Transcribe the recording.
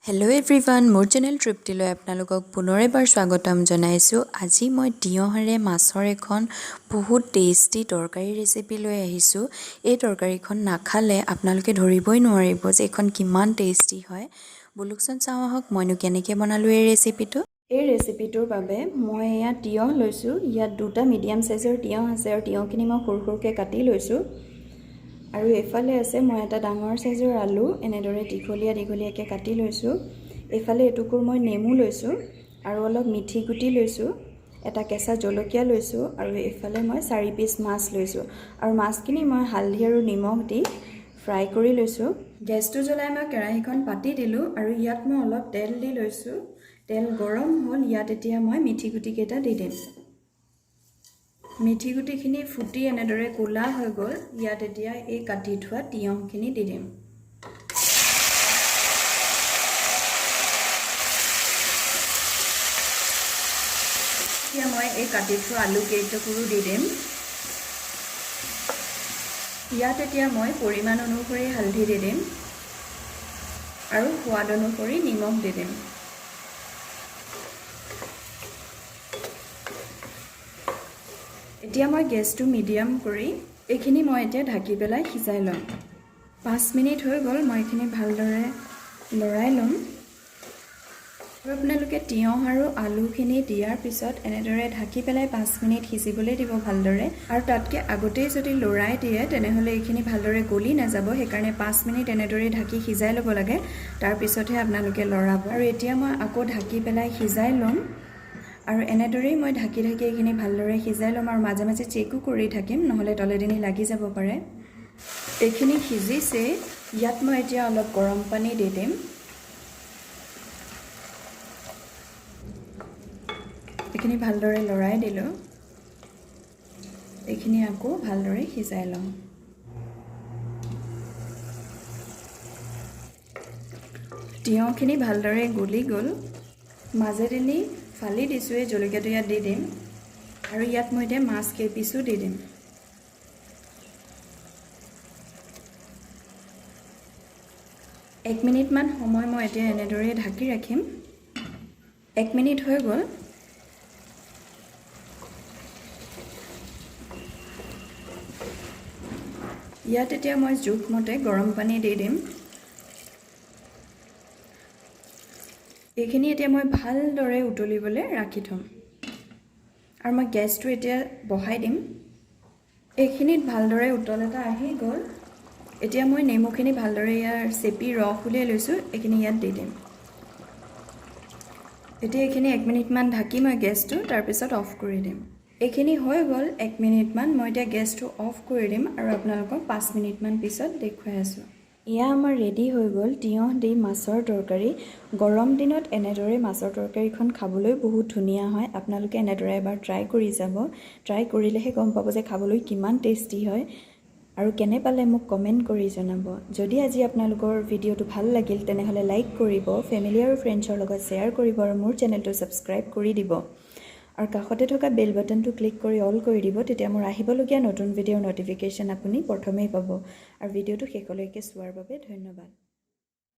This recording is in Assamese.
हेलो एवरीवन मोर चेनेल तृप्तिলৈ আপোনালোকক পুনৰ এবাৰ স্বাগতম জনাইছোঁ। আজি মই তিয়ঁহেৰে মাছৰ এখন বহুত টেষ্টি তৰকাৰী ৰেচিপি লৈ আহিছোঁ। এই তৰকাৰীখন নাখালে আপোনালোকে ধৰিবই নোৱাৰিব যে এইখন কিমান টেষ্টি হয়। বলকচোন চাওঁ আহক মইনো কেনেকৈ বনালোঁ এই ৰেচিপিটো। এই ৰেচিপিটোৰ বাবে মই ইয়াত তিয়ঁহ লৈছোঁ। ইয়াত দুটা মিডিয়াম সাইজৰ তিয়ঁহ আছে আৰু তিয়ঁহখিনি মই সৰু সৰুকৈ কাটি লৈছোঁ। আৰু এফালে আছে মই এটা ডাঙৰ সাইজৰ আলু এনেদৰে দীঘলীয়াকৈ কাটি লৈছোঁ। এফালে এটুকুৰ মই নেমু লৈছোঁ আৰু অলপ মিঠি গুটি লৈছোঁ, এটা কেঁচা জলকীয়া লৈছোঁ আৰু এফালে মই 4 পিচ মাছ লৈছোঁ। আৰু মাছখিনি মই হালধি আৰু নিমখ দি ফ্ৰাই কৰি লৈছোঁ। গেছটো জ্বলাই মই কেৰাহীখন পাতি দিলোঁ আৰু ইয়াত মই অলপ তেল দি লৈছোঁ। তেল গৰম হ'ল, ইয়াত এতিয়া মই মিঠি গুটিকেইটা দি দিম। মিঠি গুটিখিনি ফুটি এনেদৰে ক'লা হৈ গ'ল। ইয়াত এতিয়া এই কাটি থোৱা তিয়ঁহখিনি দি দিম। এতিয়া মই এই কাটি থোৱা আলু কেইটুকুৰো দি দিম। ইয়াত এতিয়া মই পৰিমাণ অনুসৰি হালধি দি দিম আৰু সোৱাদ অনুসৰি নিমখ দি দিম। এতিয়া মই গেছটো মিডিয়াম কৰি এইখিনি মই এতিয়া ঢাকি পেলাই সিজাই ল'ম। 5 মিনিট হৈ গ'ল, মই এইখিনি ভালদৰে লৰাই ল'ম। আৰু আপোনালোকে তিয়ঁহ আৰু আলুখিনি দিয়াৰ পিছত এনেদৰে ঢাকি পেলাই 5 মিনিট সিজিবলৈ দিব ভালদৰে। আৰু তাতকৈ আগতেই যদি লৰাই দিয়ে তেনেহ'লে এইখিনি ভালদৰে গলি নাযাব, সেইকাৰণে 5 মিনিট এনেদৰে ঢাকি সিজাই ল'ব লাগে। তাৰপিছতহে আপোনালোকে লৰাব। আৰু এতিয়া মই আকৌ ঢাকি পেলাই সিজাই ল'ম। আৰু এনেদৰেই মই ঢাকি এইখিনি ভালদৰে সিজাই ল'ম আৰু মাজে মাজে চেকো কৰি থাকিম, নহ'লে তলেদিনি লাগি যাব পাৰে। এইখিনি সিজিছে, ইয়াত মই এতিয়া অলপ গৰম পানী দি দিম। এইখিনি ভালদৰে লৰাই দিলোঁ। এইখিনি আকৌ ভালদৰে সিজাই ল'ম। তিয়ঁহখিনি ভালদৰে গলি গ'ল, মাজেদিনি ফালি দিছোঁ। এই জলকীয়াটো ইয়াত দি দিম আৰু ইয়াত মই এতিয়া মাছ কেইপিচো দি দিম। এক মিনিটমান সময় মই এতিয়া এনেদৰে ঢাকি ৰাখিম। 1 মিনিট হৈ গ'ল। ইয়াত এতিয়া মই জোখমতে গৰম পানী দি দিম। এইখিনি এতিয়া মই ভালদৰে উতলিবলৈ ৰাখি থ'ম আৰু মই গেছটো এতিয়া বঢ়াই দিম। এইখিনিত ভালদৰে উতল এটা আহি গ'ল। এতিয়া মই নেমুখিনি ভালদৰে ইয়াৰ চেপি ৰস উলিয়াই লৈছোঁ, এইখিনি ইয়াত দি দিম। এতিয়া এইখিনি 1 মিনিটমান ঢাকি মই গেছটো তাৰপিছত অফ কৰি দিম। এইখিনি হৈ গ'ল 1 মিনিটমান, মই এতিয়া গেছটো অফ কৰি দিম আৰু আপোনালোকক 5 মিনিটমান পিছত দেখুৱাই আছোঁ। এয়া আমাৰ ৰেডি হৈ গ'ল তিয়ঁহ দি মাছৰ তৰকাৰী। গৰম দিনত এনেদৰে মাছৰ তৰকাৰীখন খাবলৈ বহুত ধুনীয়া হয়। আপোনালোকে এনেদৰে এবাৰ ট্ৰাই কৰি যাব। ট্ৰাই কৰিলেহে গম পাব যে খাবলৈ কিমান টেষ্টি হয়। আৰু কেনে পালে মোক কমেণ্ট কৰি জনাব। যদি আজি আপোনালোকৰ ভিডিঅ'টো ভাল লাগিল তেনেহ'লে লাইক কৰিব, ফেমিলি আৰু ফ্ৰেণ্ডছৰ লগত শ্বেয়াৰ কৰিব আৰু মোৰ চেনেলটো ছাবস্ক্ৰাইব কৰি দিব। আৰু কাষতে থকা বেল বাটনটো ক্লিক কৰি অল কৰি দিব, তেতিয়া মোৰ আহিবলগীয়া নতুন ভিডিঅ'ৰ ন'টিফিকেশ্যন আপুনি প্ৰথমেই পাব। আৰু ভিডিঅ'টো শেষলৈকে চোৱাৰ বাবে ধন্যবাদ।